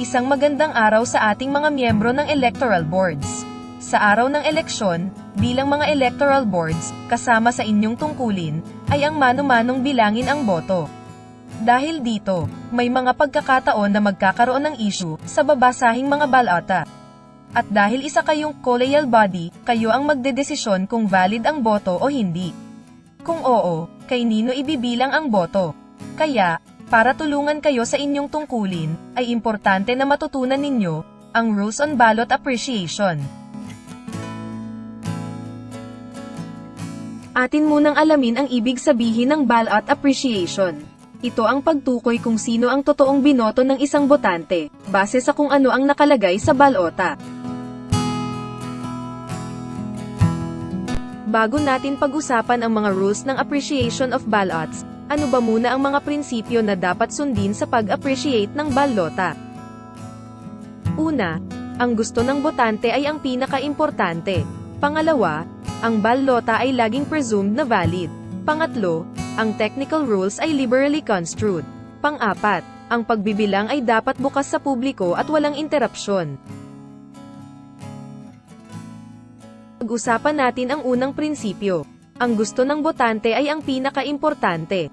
Isang magandang araw sa ating mga miyembro ng electoral boards. Sa araw ng eleksyon, bilang mga electoral boards, kasama sa inyong tungkulin, ay ang mano-manong bilangin ang boto. Dahil dito, may mga pagkakataon na magkakaroon ng issue sa babasahing mga balota. At dahil isa kayong collegial body, kayo ang magdedesisyon kung valid ang boto o hindi. Kung oo, kay nino ibibilang ang boto. Kaya, para tulungan kayo sa inyong tungkulin, ay importante na matutunan ninyo ang Rules on Ballot Appreciation. Atin munang alamin ang ibig sabihin ng ballot appreciation. Ito ang pagtukoy kung sino ang totoong binoto ng isang botante, base sa kung ano ang nakalagay sa balota. Bago natin pag-usapan ang mga rules ng appreciation of ballots, ano ba muna ang mga prinsipyo na dapat sundin sa pag-appreciate ng balota? Una, ang gusto ng botante ay ang pinaka-importante. Pangalawa, ang balota ay laging presumed na valid. Pangatlo, ang technical rules ay liberally construed. Pang-apat, ang pagbibilang ay dapat bukas sa publiko at walang interrupsyon. Pag-usapan natin ang unang prinsipyo. Ang gusto ng botante ay ang pinaka-importante.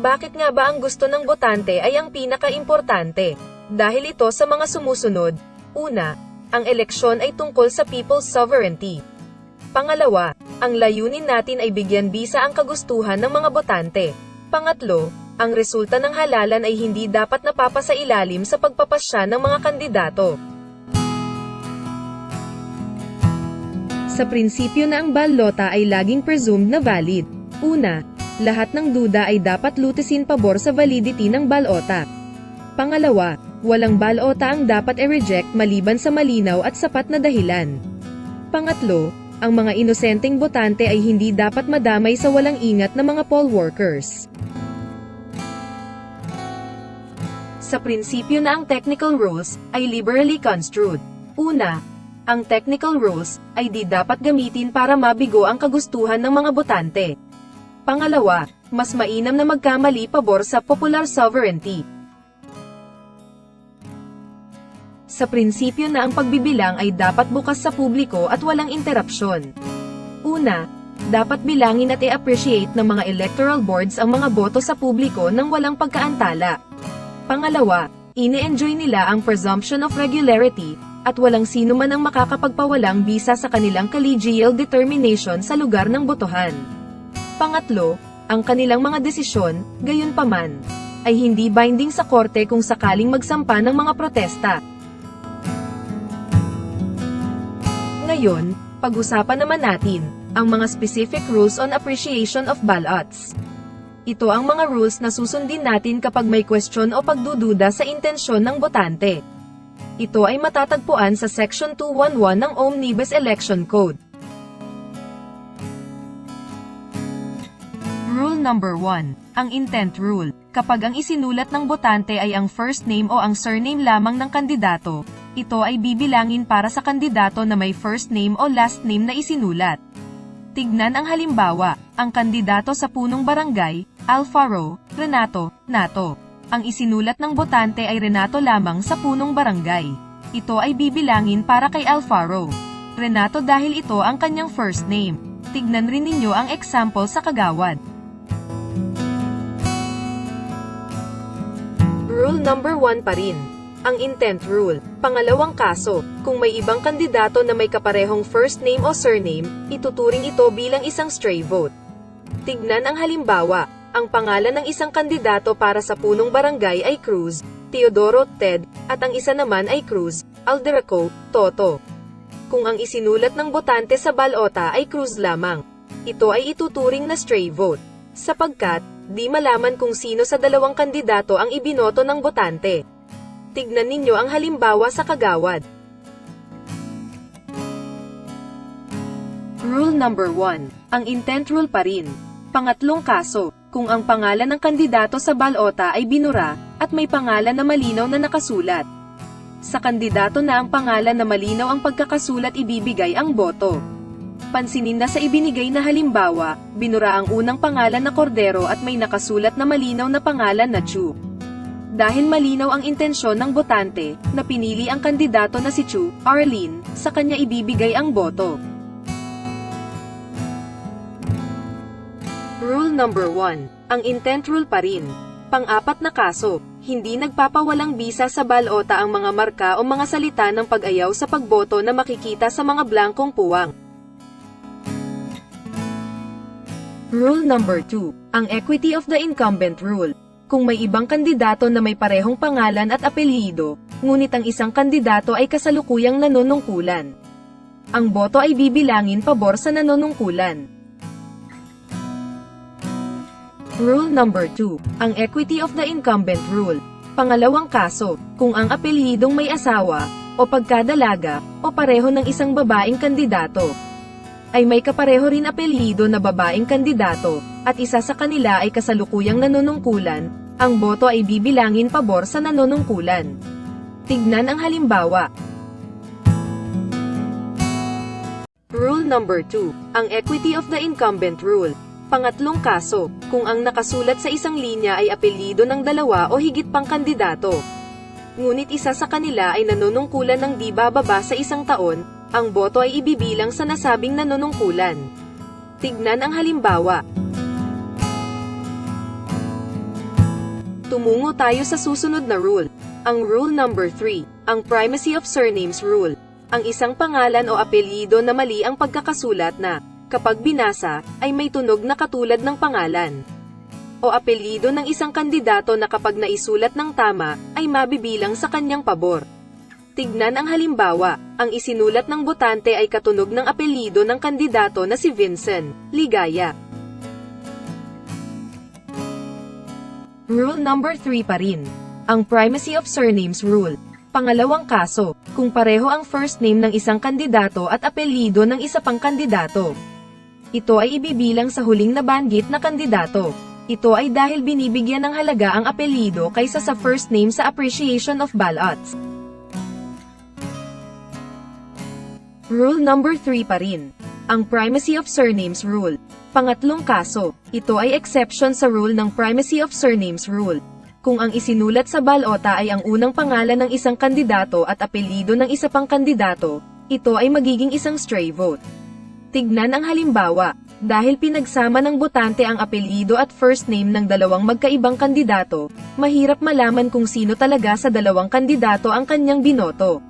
Bakit nga ba ang gusto ng botante ay ang pinaka-importante? Dahil ito sa mga sumusunod. Una, ang eleksyon ay tungkol sa people's sovereignty. Pangalawa, ang layunin natin ay bigyan bisa ang kagustuhan ng mga botante. Pangatlo, ang resulta ng halalan ay hindi dapat napapasailalim sa pagpapasya ng mga kandidato. Sa prinsipyo na ang balota ay laging presumed na valid. Una, lahat ng duda ay dapat lutisin pabor sa validity ng balota. Pangalawa, walang balota ang dapat i-reject maliban sa malinaw at sapat na dahilan. Pangatlo, ang mga inosenteng botante ay hindi dapat madamay sa walang ingat na mga poll workers. Sa prinsipyo na ang technical rules ay liberally construed. Una, ang technical rules ay di dapat gamitin para mabigo ang kagustuhan ng mga botante. Pangalawa, mas mainam na magkamali pabor sa popular sovereignty. Sa prinsipyo na ang pagbibilang ay dapat bukas sa publiko at walang interrupsyon. Una, dapat bilangin at i-appreciate ng mga electoral boards ang mga boto sa publiko nang walang pagkaantala. Pangalawa, ine-enjoy nila ang presumption of regularity, at walang sino man ang makakapagpawalang bisa sa kanilang collegial determination sa lugar ng botohan. Pangatlo, ang kanilang mga desisyon, gayunpaman, ay hindi binding sa korte kung sakaling magsampa ng mga protesta. Ngayon, pag-usapan naman natin ang mga specific rules on appreciation of ballots. Ito ang mga rules na susundin natin kapag may question o pagdududa sa intensyon ng botante. Ito ay matatagpuan sa Section 211 ng Omnibus Election Code. Rule number 1. Ang intent rule. Kapag ang isinulat ng botante ay ang first name o ang surname lamang ng kandidato, ito ay bibilangin para sa kandidato na may first name o last name na isinulat. Tignan ang halimbawa, ang kandidato sa punong barangay, Alfaro, Renato, Nato. Ang isinulat ng botante ay Renato lamang sa punong barangay. Ito ay bibilangin para kay Alfaro. Renato dahil ito ang kanyang first name. Tignan rin ninyo ang example sa kagawad. Rule number 1 pa rin. Ang intent rule. Pangalawang kaso, kung may ibang kandidato na may kaparehong first name o surname, ituturing ito bilang isang stray vote. Tignan ang halimbawa. Ang pangalan ng isang kandidato para sa punong barangay ay Cruz, Teodoro, Ted, at ang isa naman ay Cruz, Alderaco, Toto. Kung ang isinulat ng botante sa balota ay Cruz lamang, ito ay ituturing na stray vote, sapagkat di malaman kung sino sa dalawang kandidato ang ibinoto ng botante. Tignan ninyo ang halimbawa sa kagawad. Rule number 1. Ang intent rule pa rin. Pangatlong kaso, kung ang pangalan ng kandidato sa balota ay binura, at may pangalan na malinaw na nakasulat. Sa kandidato na ang pangalan na malinaw ang pagkakasulat ibibigay ang boto. Pansinin na sa ibinigay na halimbawa, binura ang unang pangalan na Cordero at may nakasulat na malinaw na pangalan na Chu. Dahil malinaw ang intensyon ng botante, na pinili ang kandidato na si Chu Arlene, sa kanya ibibigay ang boto. Rule number 1. Ang intent rule pa rin. Pang-apat na kaso, hindi nagpapawalang bisa sa balota ang mga marka o mga salita ng pag-ayaw sa pagboto na makikita sa mga blankong puwang. Rule number 2. Ang equity of the incumbent rule. Kung may ibang kandidato na may parehong pangalan at apelyido, ngunit ang isang kandidato ay kasalukuyang nanunungkulan, ang boto ay bibilangin pabor sa nanunungkulan. Rule number 2. Ang equity of the incumbent rule. Pangalawang kaso, kung ang apelyidong may asawa, o pagkadalaga, o pareho ng isang babaeng kandidato, ay may kapareho rin apelyido na babaeng kandidato, at isa sa kanila ay kasalukuyang nanunungkulan, ang boto ay bibilangin pabor sa nanunungkulan. Tignan ang halimbawa. Rule number 2. Ang equity of the incumbent rule. Pangatlong kaso, kung ang nakasulat sa isang linya ay apelyido ng dalawa o higit pang kandidato, ngunit isa sa kanila ay nanunungkulan ng di bababa sa isang taon, ang boto ay ibibilang sa nasabing nanunungkulan. Tignan ang halimbawa. Tumungo tayo sa susunod na rule. Ang rule number 3, ang primacy of surnames rule. Ang isang pangalan o apelyido na mali ang pagkakasulat na, kapag binasa, ay may tunog na katulad ng pangalan o apelyido ng isang kandidato na kapag naisulat ng tama, ay mabibilang sa kanyang pabor. Tignan ang halimbawa, ang isinulat ng botante ay katunog ng apelyido ng kandidato na si Vincent Ligaya. Rule number 3 pa rin. Ang primacy of surnames rule. Pangalawang kaso, kung pareho ang first name ng isang kandidato at apelyido ng isa pang kandidato, ito ay ibibilang sa huling nabanggit na kandidato. Ito ay dahil binibigyan ng halaga ang apelyido kaysa sa first name sa appreciation of ballots. Rule number 3 pa rin. Ang primacy of surnames rule. Pangatlong kaso, ito ay exception sa rule ng primacy of surnames rule. Kung ang isinulat sa balota ay ang unang pangalan ng isang kandidato at apelyido ng isa pang kandidato, ito ay magiging isang stray vote. Tignan ang halimbawa, dahil pinagsama ng botante ang apelyido at first name ng dalawang magkaibang kandidato, mahirap malaman kung sino talaga sa dalawang kandidato ang kanyang binoto.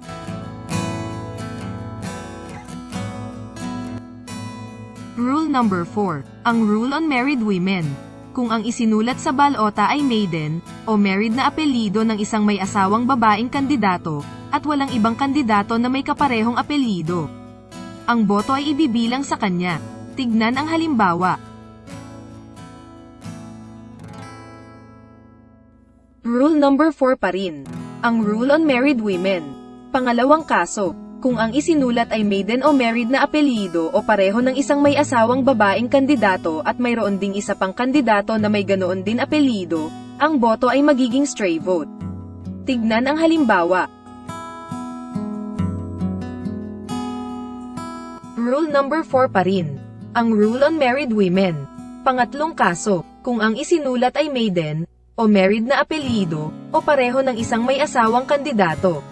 Rule number 4, ang rule on married women. Kung ang isinulat sa balota ay maiden, o married na apelyido ng isang may asawang babaeng kandidato, at walang ibang kandidato na may kaparehong apelyido, ang boto ay ibibilang sa kanya. Tignan ang halimbawa. Rule number 4 pa rin. Ang rule on married women. Pangalawang kaso, kung ang isinulat ay maiden o married na apelyido o pareho ng isang may asawang babaeng kandidato at mayroon ding isa pang kandidato na may ganoon din apelyido, ang boto ay magiging stray vote. Tignan ang halimbawa. Rule number 4 pa rin. Ang rule on married women. Pangatlong kaso, kung ang isinulat ay maiden, o married na apelyido, o pareho ng isang may asawang kandidato,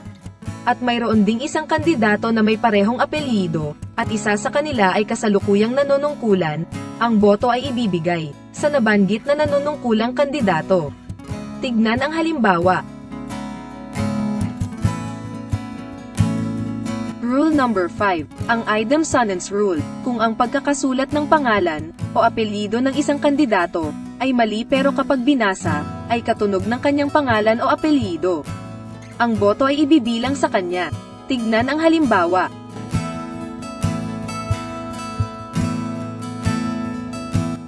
at mayroon ding isang kandidato na may parehong apelyido, at isa sa kanila ay kasalukuyang nanunungkulan, ang boto ay ibibigay sa nabanggit na nanunungkulang kandidato. Tignan ang halimbawa. Rule number 5, ang idem sonance rule. Kung ang pagkakasulat ng pangalan o apelyido ng isang kandidato ay mali pero kapag binasa, ay katunog ng kanyang pangalan o apelyido, ang boto ay ibibilang sa kanya. Tignan ang halimbawa.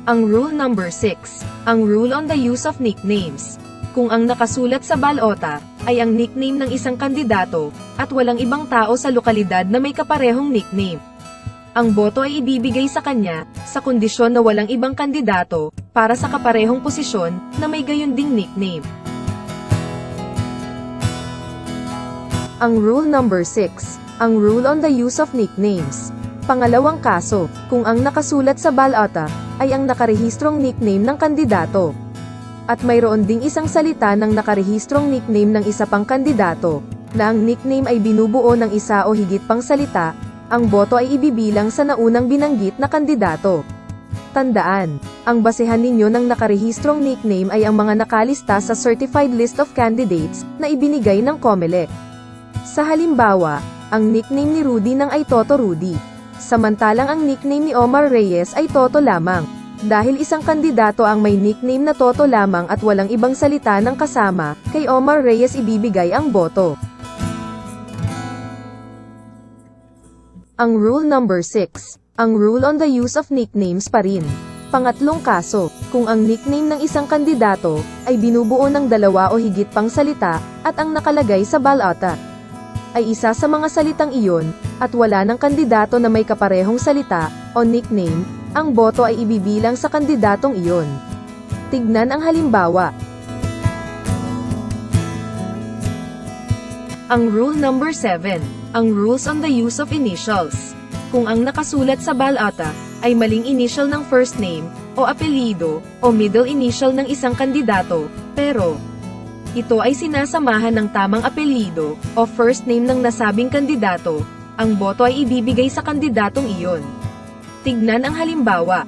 Ang rule number 6, ang rule on the use of nicknames. Kung ang nakasulat sa balota ay ang nickname ng isang kandidato at walang ibang tao sa lokalidad na may kaparehong nickname, ang boto ay ibibigay sa kanya sa kondisyon na walang ibang kandidato para sa kaparehong posisyon na may gayon ding nickname. Ang rule number 6, ang rule on the use of nicknames. Pangalawang kaso, kung ang nakasulat sa balota ay ang nakarehistrong nickname ng kandidato At mayroon ding isang salita ng nakarehistrong nickname ng isa pang kandidato, na ang nickname ay binubuo ng isa o higit pang salita, ang boto ay ibibilang sa naunang binanggit na kandidato. Tandaan, ang basehan ninyo ng nakarehistrong nickname ay ang mga nakalista sa Certified List of Candidates na ibinigay ng COMELEC. Sa halimbawa, ang nickname ni Rudy nang ay Toto Rudy. Samantalang ang nickname ni Omar Reyes ay Toto lamang. Dahil isang kandidato ang may nickname na Toto lamang at walang ibang salita ng kasama, kay Omar Reyes ibibigay ang boto. Ang rule number 6. Ang rule on the use of nicknames pa rin. Pangatlong kaso, kung ang nickname ng isang kandidato ay binubuo ng dalawa o higit pang salita at ang nakalagay sa balota ay isa sa mga salitang iyon at wala ng kandidato na may kaparehong salita o nickname, ang boto ay ibibilang sa kandidatong iyon. Tignan ang halimbawa. Ang rule number 7, ang rules on the use of initials. Kung ang nakasulat sa balota ay maling initial ng first name, o apelyido, o middle initial ng isang kandidato, pero ito ay sinasamahan ng tamang apelyido, o first name ng nasabing kandidato, ang boto ay ibibigay sa kandidatong iyon. Tignan ang halimbawa.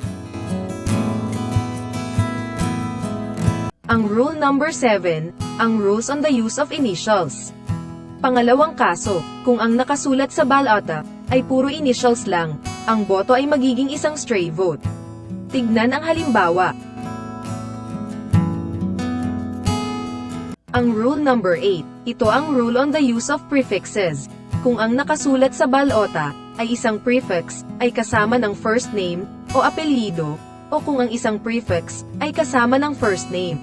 Ang rule number 7, ang rules on the use of initials. Pangalawang kaso, kung ang nakasulat sa balota ay puro initials lang, ang boto ay magiging isang stray vote. Tignan ang halimbawa. Ang rule number 8, ito ang rule on the use of prefixes. Kung ang nakasulat sa balota ay isang prefix ay kasama ng first name o apelyido, o kung ang isang prefix ay kasama ng first name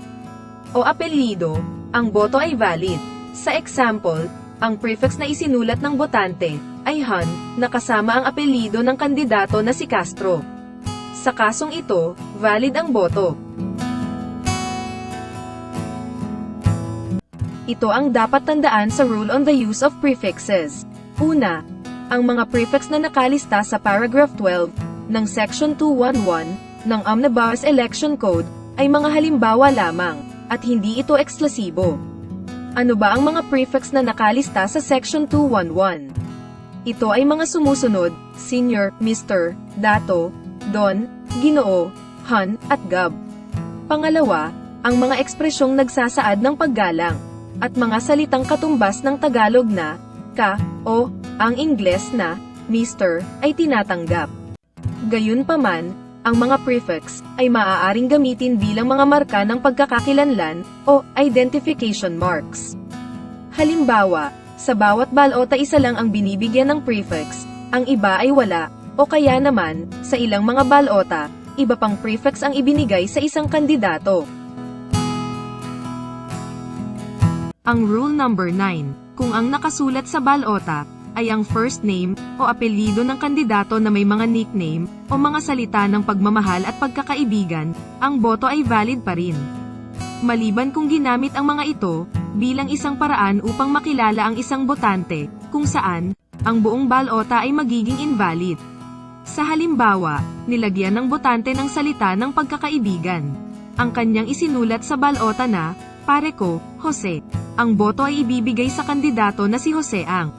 o apelyido, ang boto ay valid. Sa example, ang prefix na isinulat ng botante ay Han, na kasama ang apelyido ng kandidato na si Castro. Sa kasong ito, valid ang boto. Ito ang dapat tandaan sa rule on the use of prefixes. Una, ang mga prefix na nakalista sa paragraph 12 ng section 211 ng Omnibus Election Code ay mga halimbawa lamang, at hindi ito eksklusibo. Ano ba ang mga prefix na nakalista sa section 211? Ito ay mga sumusunod: Senior, Mr., Dato, Don, Ginoo, Han, at Gab. Pangalawa, ang mga ekspresyong nagsasaad ng paggalang, at mga salitang katumbas ng Tagalog na ka, o, ang Ingles na Mr. ay tinatanggap. Gayunpaman, ang mga prefix ay maaaring gamitin bilang mga marka ng pagkakakilanlan o identification marks. Halimbawa, sa bawat balota isa lang ang binibigyan ng prefix, ang iba ay wala, o kaya naman, sa ilang mga balota, iba pang prefix ang ibinigay sa isang kandidato. Ang rule number 9, kung ang nakasulat sa balota ay ang first name o apelyido ng kandidato na may mga nickname o mga salita ng pagmamahal at pagkakaibigan, ang boto ay valid pa rin. Maliban kung ginamit ang mga ito bilang isang paraan upang makilala ang isang botante, kung saan ang buong balota ay magiging invalid. Sa halimbawa, nilagyan ng botante ng salita ng pagkakaibigan. Ang kanyang isinulat sa balota na, "Pare ko, Jose." Ang boto ay ibibigay sa kandidato na si Jose Ang.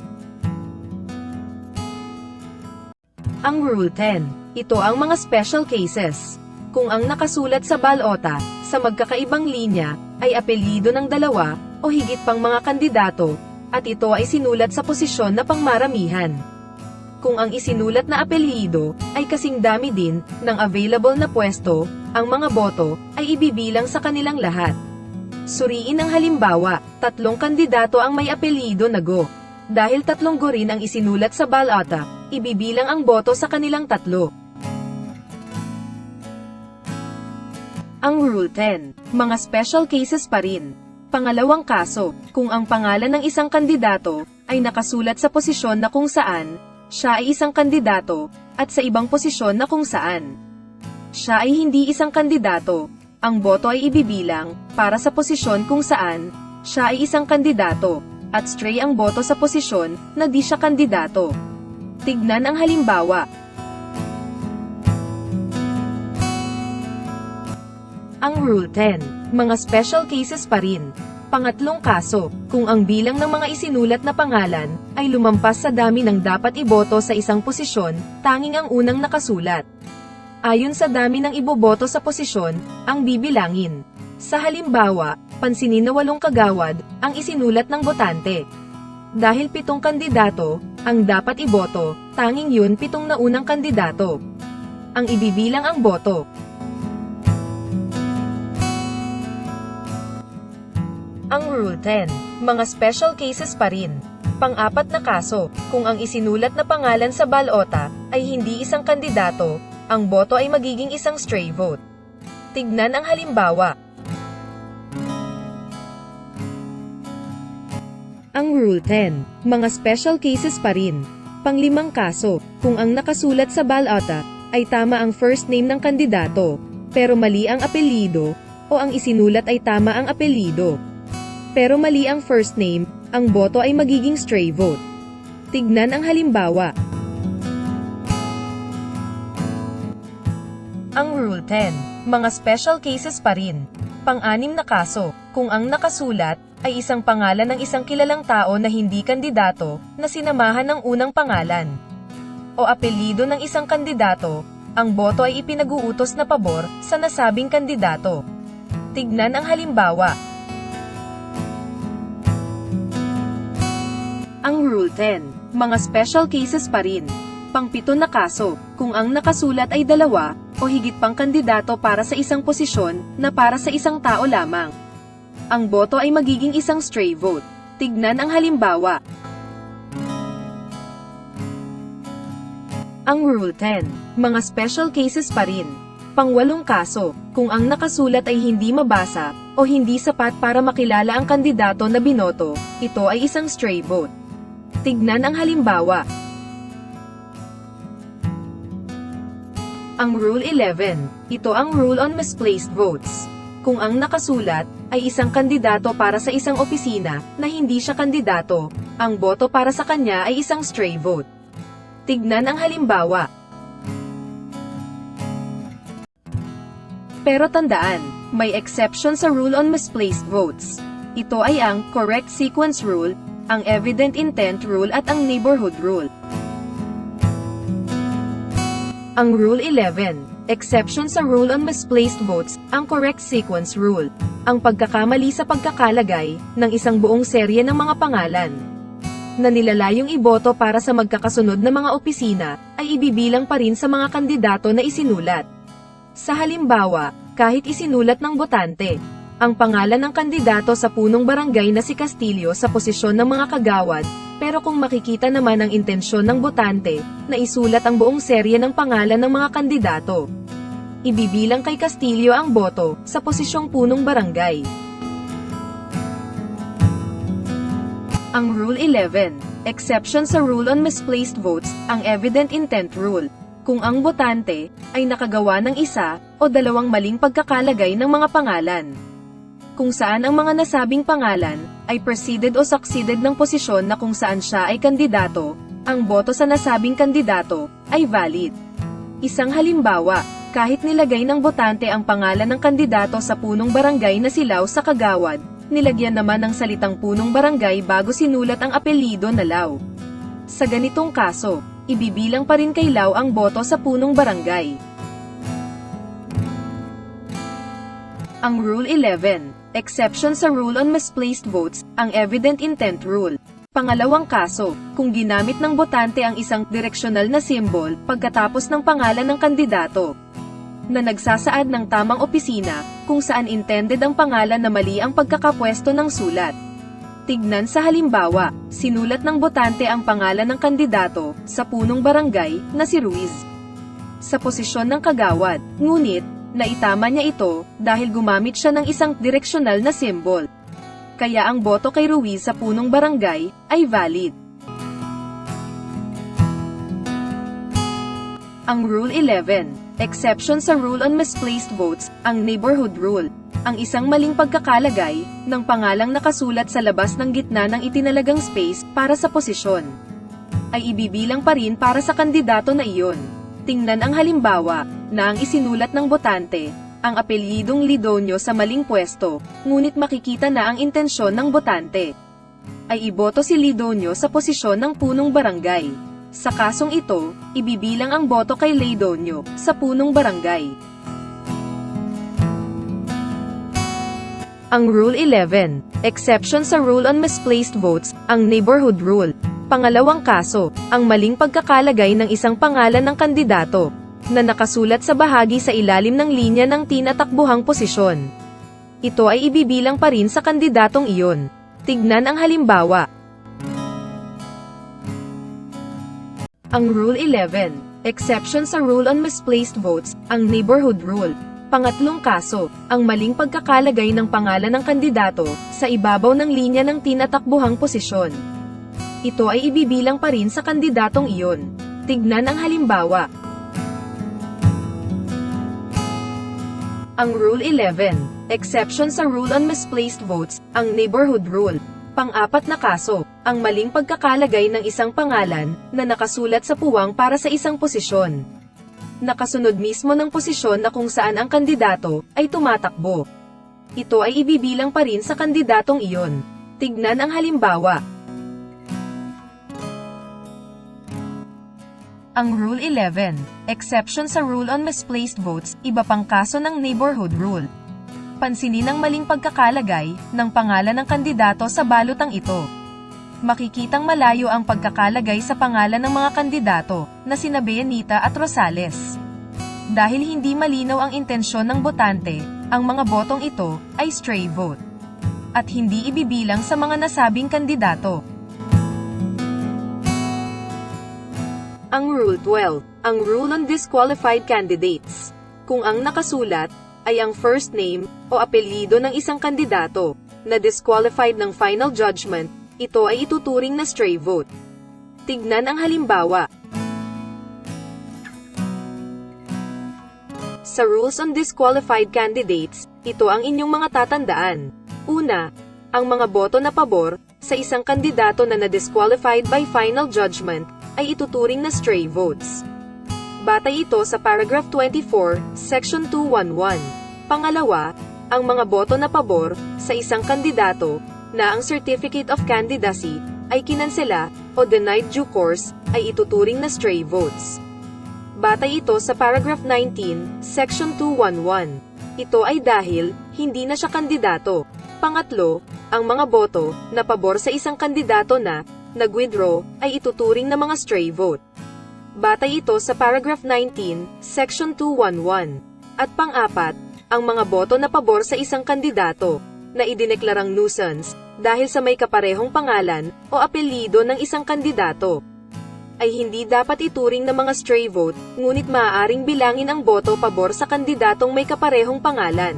Ang Rule 10. Ito ang mga special cases. Kung ang nakasulat sa balota, sa magkakaibang linya, ay apelyido ng dalawa, o higit pang mga kandidato, at ito ay sinulat sa posisyon na pangmaramihan. Kung ang isinulat na apelyido, ay kasing dami din, ng available na pwesto, ang mga boto, ay ibibilang sa kanilang lahat. Suriin ang halimbawa, 3 kandidato ang may apelyido na Go. Dahil 3 Go rin ang isinulat sa balota, ibibilang ang boto sa kanilang 3. Ang Rule 10. Mga special cases pa rin. Pangalawang kaso, kung ang pangalan ng isang kandidato ay nakasulat sa posisyon na kung saan siya ay isang kandidato, at sa ibang posisyon na kung saan siya ay hindi isang kandidato, ang boto ay ibibilang para sa posisyon kung saan siya ay isang kandidato, at stray ang boto sa posisyon na di siya kandidato. Tignan ang halimbawa. Ang Rule 10. mga special cases pa rin. Pangatlong kaso, kung ang bilang ng mga isinulat na pangalan ay lumampas sa dami ng dapat iboto sa isang posisyon, tanging ang unang nakasulat. Ayon sa dami ng iboboto sa posisyon, ang bibilangin. Sa halimbawa, pansinin na 8 kagawad ang isinulat ng botante. Dahil 7 kandidato ang dapat iboto, tanging yun 7 na unang kandidato ang ibibilang ang boto. Ang Rule 10, mga special cases pa rin. Pang-4 na kaso, kung ang isinulat na pangalan sa balota ay hindi isang kandidato, ang boto ay magiging isang stray vote. Tignan ang halimbawa. Ang Rule 10, mga special cases pa rin. Pang-5 kaso, kung ang nakasulat sa balota ay tama ang first name ng kandidato, pero mali ang apelyido, o ang isinulat ay tama ang apelyido, pero mali ang first name, ang boto ay magiging stray vote. Tignan ang halimbawa. Ang Rule 10, mga special cases pa rin. Pang-6 na kaso, kung ang nakasulat ay isang pangalan ng isang kilalang tao na hindi kandidato na sinamahan ng unang pangalan o apelyido ng isang kandidato, ang boto ay ipinag-uutos na pabor sa nasabing kandidato. Tignan ang halimbawa. Ang Rule 10, mga special cases pa rin. Pang-7 na kaso, kung ang nakasulat ay 2 o higit pang kandidato para sa isang posisyon na para sa isang tao lamang, ang boto ay magiging isang stray vote. Tignan ang halimbawa. Ang Rule 10, mga special cases pa rin. Pang-8 kaso, kung ang nakasulat ay hindi mabasa o hindi sapat para makilala ang kandidato na binoto, ito ay isang stray vote. Tignan ang halimbawa. Ang Rule 11, ito ang rule on misplaced votes. Kung ang nakasulat ay isang kandidato para sa isang opisina na hindi siya kandidato, ang boto para sa kanya ay isang stray vote. Tignan ang halimbawa. Pero tandaan, may exception sa rule on misplaced votes. Ito ay ang correct sequence rule, ang evident intent rule at ang neighborhood rule. Ang Rule 11, exception sa rule on misplaced votes, ang correct sequence rule, ang pagkakamali sa pagkakalagay ng isang buong serye ng mga pangalan na nilalayong iboto para sa magkakasunod na mga opisina, ay ibibilang pa rin sa mga kandidato na isinulat. Sa halimbawa, kahit isinulat ng botante ang pangalan ng kandidato sa punong barangay na si Castillo sa posisyon ng mga kagawad, pero kung makikita naman ang intensyon ng botante na isulat ang buong serye ng pangalan ng mga kandidato, ibibilang kay Castillo ang boto sa posisyong punong barangay. Ang Rule 11, exception sa rule on misplaced votes, ang evident intent rule, kung ang botante ay nakagawa ng isa o 2 maling pagkakalagay ng mga pangalan, kung saan ang mga nasabing pangalan ay preceded o succeeded ng posisyon na kung saan siya ay kandidato, ang boto sa nasabing kandidato ay valid. Isang halimbawa, kahit nilagay ng botante ang pangalan ng kandidato sa punong barangay na si Lau sa kagawad, nilagyan naman ng salitang punong barangay bago sinulat ang apelyido na Lau. Sa ganitong kaso, ibibilang pa rin kay Lau ang boto sa punong barangay. Ang Rule 11, exception sa rule on misplaced votes, ang evident intent rule. Pangalawang kaso, kung ginamit ng botante ang isang direksyonal na symbol pagkatapos ng pangalan ng kandidato na nagsasaad ng tamang opisina, kung saan intended ang pangalan na mali ang pagkakapwesto ng sulat. Tignan sa halimbawa, sinulat ng botante ang pangalan ng kandidato sa punong barangay na si Ruiz sa posisyon ng kagawad, ngunit naitama niya ito dahil gumamit siya ng isang direksyonal na symbol. Kaya ang boto kay Ruiz sa punong barangay ay valid. Ang Rule 11, exception sa rule on misplaced votes, ang neighborhood rule, ang isang maling pagkakalagay ng pangalang nakasulat sa labas ng gitna ng itinalagang space para sa posisyon, ay ibibilang pa rin para sa kandidato na iyon. Tingnan ang halimbawa, na ang isinulat ng botante ang apelyidong Lidonyo sa maling pwesto, ngunit makikita na ang intensyon ng botante ay iboto si Lidonyo sa posisyon ng punong barangay. Sa kasong ito, ibibilang ang boto kay Lidonyo sa punong barangay. Ang Rule 11, exception sa Rule on Misplaced Votes, ang Neighborhood Rule. Pangalawang kaso, ang maling pagkakalagay ng isang pangalan ng kandidato na nakasulat sa bahagi sa ilalim ng linya ng tinatakbuhang posisyon. Ito ay ibibilang pa rin sa kandidatong iyon. Tignan ang halimbawa. Ang Rule 11, exception sa Rule on Misplaced Votes, ang Neighborhood Rule. Pangatlong kaso, ang maling pagkakalagay ng pangalan ng kandidato sa ibabaw ng linya ng tinatakbuhang posisyon. Ito ay ibibilang pa rin sa kandidatong iyon. Tignan ang halimbawa. Ang Rule 11, exception sa Rule on Misplaced Votes, ang Neighborhood Rule. Pang-apat na kaso, ang maling pagkakalagay ng isang pangalan na nakasulat sa puwang para sa isang posisyon. Nakasunod mismo ng posisyon na kung saan ang kandidato ay tumatakbo. Ito ay ibibilang pa rin sa kandidatong iyon. Tignan ang halimbawa. Ang Rule 11, exception sa Rule on Misplaced Votes, iba pang kaso ng Neighborhood Rule. Pansinin ang maling pagkakalagay ng pangalan ng kandidato sa balotang ito. Makikitang malayo ang pagkakalagay sa pangalan ng mga kandidato na sina Beanita at Rosales. Dahil hindi malinaw ang intensyon ng botante, ang mga botong ito ay stray vote at hindi ibibilang sa mga nasabing kandidato. Ang Rule 12, ang Rule on Disqualified Candidates. Kung ang nakasulat ay ang first name o apelyido ng isang kandidato na disqualified ng final judgment, ito ay ituturing na stray vote. Tignan ang halimbawa. Sa Rules on Disqualified Candidates, ito ang inyong mga tatandaan. Una, ang mga boto na pabor sa isang kandidato na na-disqualified by final judgment ay ituturing na stray votes. Batay ito sa paragraph 24, section 211. Pangalawa, ang mga boto na pabor sa isang kandidato na ang certificate of candidacy ay kinansela o denied due course ay ituturing na stray votes. Batay ito sa paragraph 19, section 211. Ito ay dahil hindi na siya kandidato. Pangatlo, ang mga boto na pabor sa isang kandidato na nag-withdraw ay ituturing na mga stray vote. Batay ito sa paragraph 19, section 211. At pang-apat, ang mga boto na pabor sa isang kandidato na idineklarang nuisance dahil sa may kaparehong pangalan o apelyido ng isang kandidato ay hindi dapat ituring na mga stray vote, ngunit maaaring bilangin ang boto pabor sa kandidatong may kaparehong pangalan.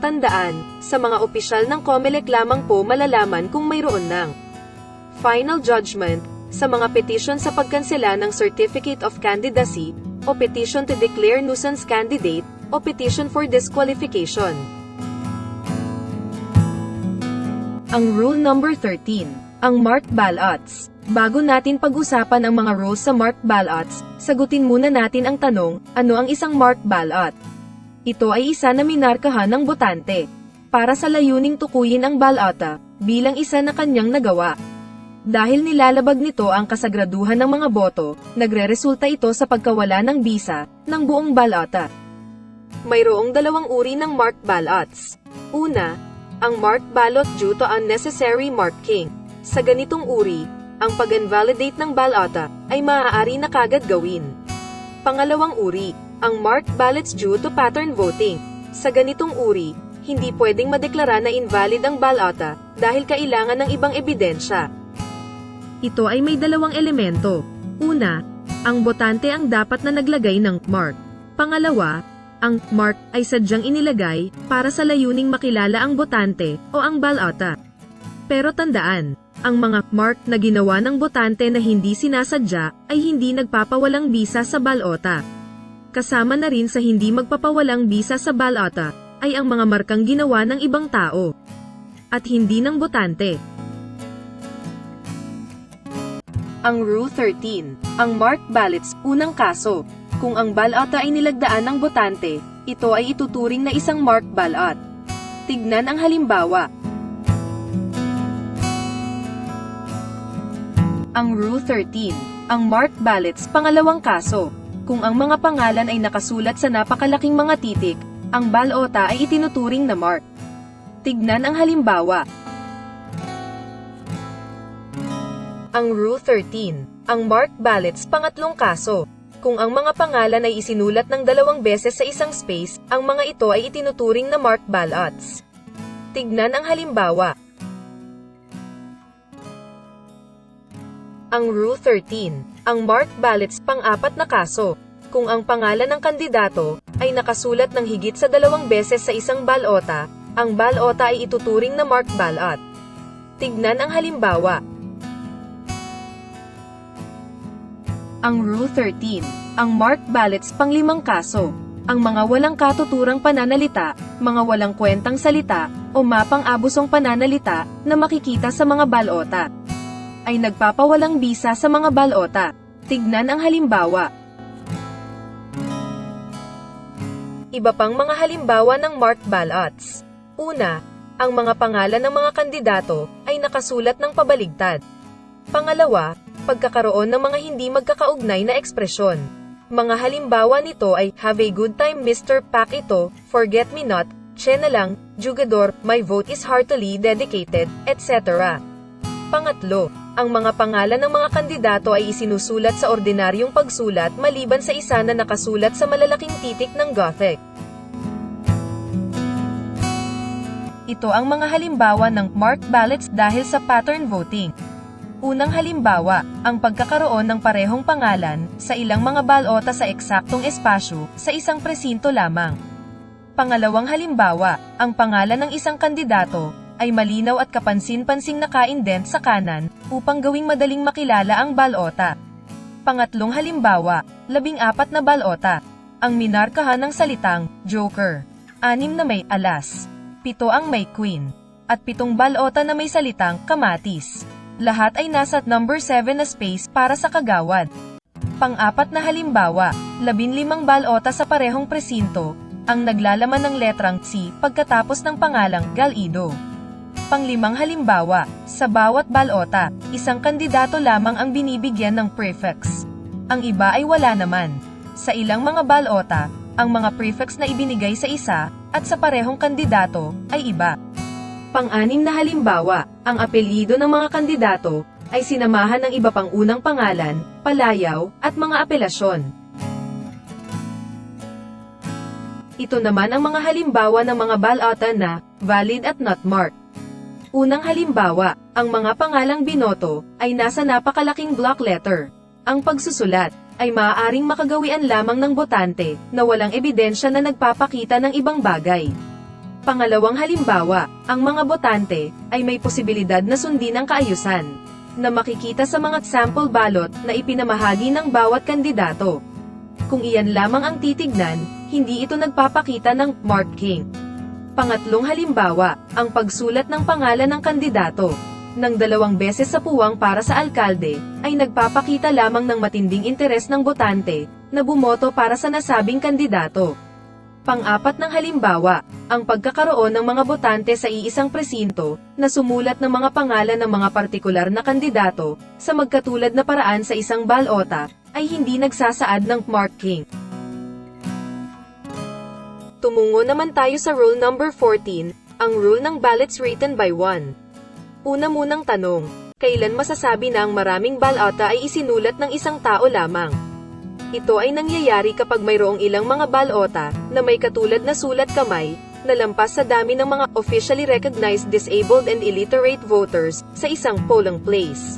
Tandaan, sa mga opisyal ng COMELEC lamang po malalaman kung mayroon ng final judgment sa mga petition sa pagkansela ng Certificate of Candidacy o petition to declare nuisance candidate o petition for disqualification. Ang Rule number 13, ang marked ballots. Bago natin pag-usapan ang mga rules sa marked ballots, sagutin muna natin ang tanong, ano ang isang marked ballot? Ito ay isa na minarkahan ng botante para sa layuning tukuyin ang balota bilang isa na kanyang nagawa. Dahil nilalabag nito ang kasagraduhan ng mga boto, nagreresulta ito sa pagkawala ng bisa ng buong balota. Mayroong dalawang uri ng marked ballots. Una, ang marked ballot due to unnecessary marking. Sa ganitong uri, ang pag-invalidate ng balota ay maaari na kagad gawin. Pangalawang uri, ang marked ballots due to pattern voting. Sa ganitong uri, hindi pwedeng madeklara na invalid ang balota dahil kailangan ng ibang ebidensya. Ito ay may dalawang elemento. Una, ang botante ang dapat na naglagay ng mark. Pangalawa, ang mark ay sadyang inilagay para sa layuning makilala ang botante o ang balota. Pero tandaan, ang mga mark na ginawa ng botante na hindi sinasadya ay hindi nagpapawalang bisa sa balota. Kasama na rin sa hindi magpapawalang bisa sa balota ay ang mga markang ginawa ng ibang tao at hindi ng botante. Ang Rule 13, ang marked ballots, unang kaso. Kung ang balota ay nilagdaan ng botante, ito ay ituturing na isang marked ballot. Tignan ang halimbawa. Ang Rule 13, ang marked ballots pangalawang kaso. Kung ang mga pangalan ay nakasulat sa napakalaking mga titik, ang balota ay itinuturing na marked. Tignan ang halimbawa. Ang Rule 13, ang marked ballots pangatlong kaso. Kung ang mga pangalan ay isinulat ng 2 beses sa isang space, ang mga ito ay itinuturing na marked ballots. Tignan ang halimbawa. Ang Rule 13, ang marked ballots pang-4 na kaso. Kung ang pangalan ng kandidato ay nakasulat ng higit sa 2 beses sa isang balota, ang balota ay ituturing na marked ballot. Tignan ang halimbawa. Ang Rule 13, ang marked ballots pang-5 kaso. Ang mga walang katuturang pananalita, mga walang kwentang salita, o mapang-abusong pananalita na makikita sa mga balota ay nagpapawalang bisa sa mga balota. Tignan ang halimbawa. Iba pang mga halimbawa ng marked ballots. Una, ang mga pangalan ng mga kandidato ay nakasulat ng pabaligtad. Pangalawa, pagkakaroon ng mga hindi magkakaugnay na ekspresyon. Mga halimbawa nito ay "Have a good time Mr. Pac ito, forget me not, Che na lang, Jugador, my vote is heartily dedicated," etc. Pangatlo, ang mga pangalan ng mga kandidato ay isinusulat sa ordinaryong pagsulat maliban sa isa na nakasulat sa malalaking titik ng Gothic. Ito ang mga halimbawa ng marked ballots dahil sa pattern voting. Unang halimbawa, ang pagkakaroon ng parehong pangalan sa ilang mga balota sa eksaktong espasyo sa isang presinto lamang. Pangalawang halimbawa, ang pangalan ng isang kandidato ay malinaw at kapansin-pansing naka-indent sa kanan upang gawing madaling makilala ang balota. Pangatlong halimbawa, 14 na balota. Ang minarkahan ng salitang Joker, 6 na may alas, 7 ang may queen, at 7 balota na may salitang kamatis. Lahat ay nasa number 7 na space para sa kagawad. Pang-4 na halimbawa, 15 balota sa parehong presinto, ang naglalaman ng letrang C pagkatapos ng pangalang Galido. Pang-5 halimbawa, sa bawat balota, isang kandidato lamang ang binibigyan ng prefix. Ang iba ay wala naman. Sa ilang mga balota, ang mga prefix na ibinigay sa isa, at sa parehong kandidato, ay iba. Pang-6 na halimbawa, ang apelyido ng mga kandidato ay sinamahan ng iba pang unang pangalan, palayaw, at mga apelasyon. Ito naman ang mga halimbawa ng mga balota na valid at not marked. Unang halimbawa, ang mga pangalang binoto ay nasa napakalaking block letter. Ang pagsusulat ay maaaring makagawian lamang ng botante na walang ebidensya na nagpapakita ng ibang bagay. Pangalawang halimbawa, ang mga botante ay may posibilidad na sundin ang kaayusan na makikita sa mga sample ballot na ipinamahagi ng bawat kandidato. Kung iyan lamang ang titignan, hindi ito nagpapakita ng marking. Pangatlong halimbawa, ang pagsulat ng pangalan ng kandidato ng 2 beses sa puwang para sa alkalde ay nagpapakita lamang ng matinding interes ng botante na bumoto para sa nasabing kandidato. Pang-4 ng halimbawa, ang pagkakaroon ng mga botante sa iisang presinto na sumulat ng mga pangalan ng mga partikular na kandidato sa magkatulad na paraan sa isang balota ay hindi nagsasaad ng marking. Tumungo naman tayo sa rule number 14, ang rule ng ballots written by one. Una munang tanong, kailan masasabi na ang maraming balota ay isinulat ng isang tao lamang? Ito ay nangyayari kapag mayroong ilang mga balota na may katulad na sulat kamay na lampas sa dami ng mga officially recognized disabled and illiterate voters sa isang polling place.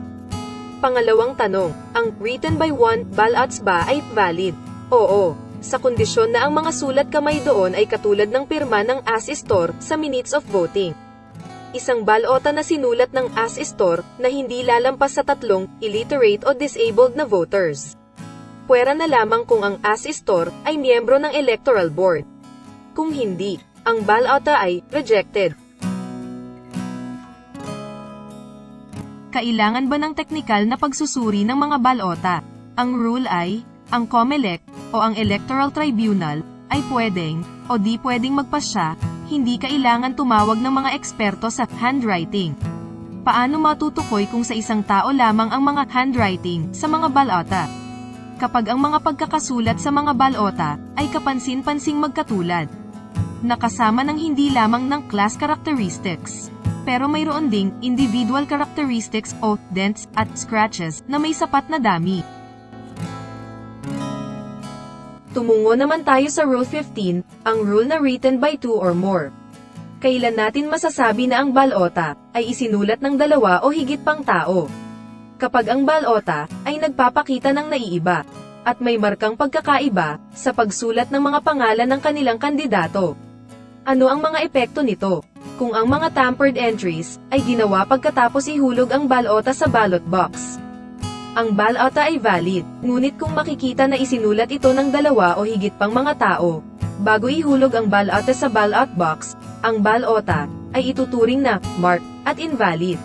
Pangalawang tanong, ang written by one ballots ba ay valid? Oo, sa kondisyon na ang mga sulat kamay doon ay katulad ng pirma ng asistor sa minutes of voting. Isang balota na sinulat ng asistor na hindi lalampas sa 3 illiterate o disabled na voters. Puwera na lamang kung ang asistor ay miyembro ng electoral board. Kung hindi, ang balota ay rejected. Kailangan ba ng teknikal na pagsusuri ng mga balota? Ang rule ay, ang COMELEC o ang Electoral Tribunal ay pwedeng, o di pwedeng magpasya, hindi kailangan tumawag ng mga eksperto sa handwriting. Paano matutukoy kung sa isang tao lamang ang mga handwriting sa mga balota? Kapag ang mga pagkakasulat sa mga balota ay kapansin-pansing magkatulad, nakasama ng hindi lamang ng class characteristics, pero mayroon ding individual characteristics o dents at scratches na may sapat na dami. Tumungo naman tayo sa Rule 15, ang rule na written by 2 or more. Kailan natin masasabi na ang balota ay isinulat ng 2 o higit pang tao? Kapag ang balota ay nagpapakita ng naiiba, at may markang pagkakaiba sa pagsulat ng mga pangalan ng kanilang kandidato. Ano ang mga epekto nito? Kung ang mga tampered entries ay ginawa pagkatapos ihulog ang balota sa ballot box, ang balota ay valid, ngunit kung makikita na isinulat ito ng 2 o higit pang mga tao, bago ihulog ang balota sa ballot box, ang balota ay ituturing na marked at invalid.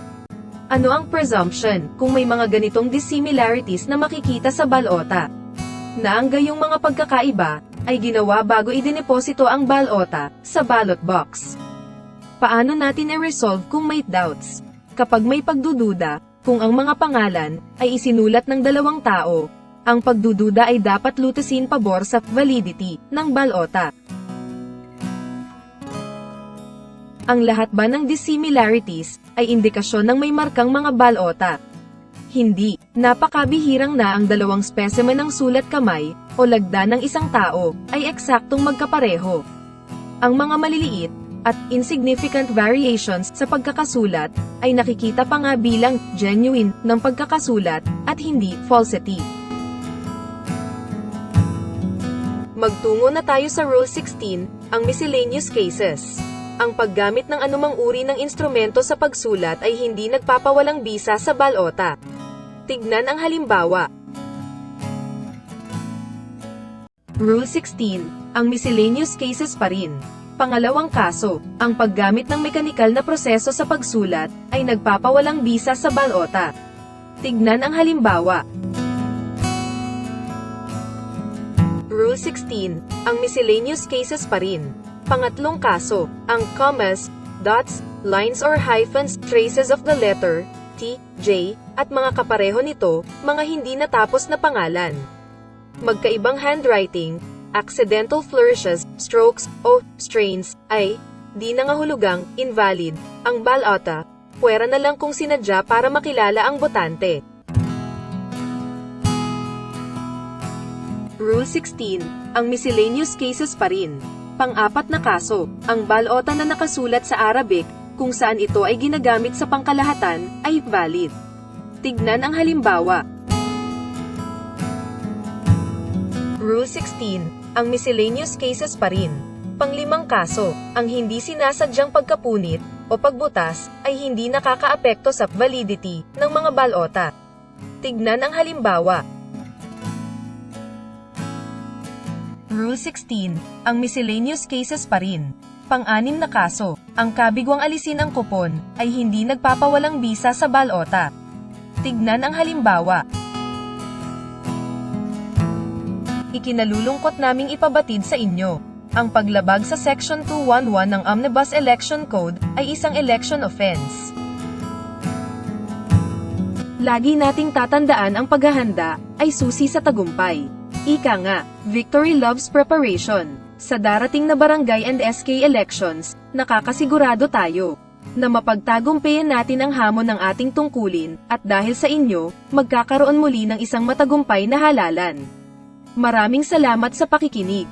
Ano ang presumption kung may mga ganitong dissimilarities na makikita sa balota? Na ang gayong mga pagkakaiba ay ginawa bago idineposito ang balota sa ballot box. Paano natin i-resolve kung may doubts? Kapag may pagdududa, kung ang mga pangalan ay isinulat ng 2 tao, ang pagdududa ay dapat lutasin pabor sa validity ng balota. Ang lahat ba ng dissimilarities ay indikasyon ng may markang mga balota? Hindi, napakabihirang na ang 2 specimen ng sulat kamay o lagda ng isang tao ay eksaktong magkapareho. Ang mga maliliit at insignificant variations sa pagkakasulat ay nakikita pa nga bilang genuine ng pagkakasulat at hindi falsity. Magtungo na tayo sa Rule 16, ang miscellaneous cases. Ang paggamit ng anumang uri ng instrumento sa pagsulat ay hindi nagpapawalang bisa sa balota. Tignan ang halimbawa. Rule 16, ang miscellaneous cases pa rin. Pangalawang kaso, ang paggamit ng mekanikal na proseso sa pagsulat ay nagpapawalang bisa sa balota. Tignan ang halimbawa. Rule 16, ang miscellaneous cases pa rin. Pangatlong kaso, ang commas, dots, lines or hyphens, traces of the letter T, J, at mga kapareho nito, mga hindi natapos na pangalan. Magkaibang handwriting, accidental flourishes, strokes, o strains, ay di nangahulugang invalid. Ang balota, puwera na lang kung sinadya para makilala ang botante. Rule 16, ang miscellaneous cases pa rin. Pang-apat na kaso, ang balota na nakasulat sa Arabic, kung saan ito ay ginagamit sa pangkalahatan, ay valid. Tignan ang halimbawa. Rule 16, ang miscellaneous cases pa rin. Panglimang kaso, ang hindi sinasadyang pagkapunit o pagbutas ay hindi nakakaapekto sa validity ng mga balota. Tignan ang halimbawa. Rule 16, ang miscellaneous cases pa rin. Pang-anim na kaso, ang kabigwang alisin ang kupon ay hindi nagpapawalang bisa sa balota. Tignan ang halimbawa. Ikinalulungkot naming ipabatid sa inyo, ang paglabag sa Section 211 ng Omnibus Election Code ay isang election offense. Lagi nating tatandaan ang paghahanda ay susi sa tagumpay. Ika nga, victory loves preparation. Sa darating na barangay and SK elections, nakakasigurado tayo na mapagtagumpayan natin ang hamon ng ating tungkulin at dahil sa inyo, magkakaroon muli ng isang matagumpay na halalan. Maraming salamat sa pakikinig.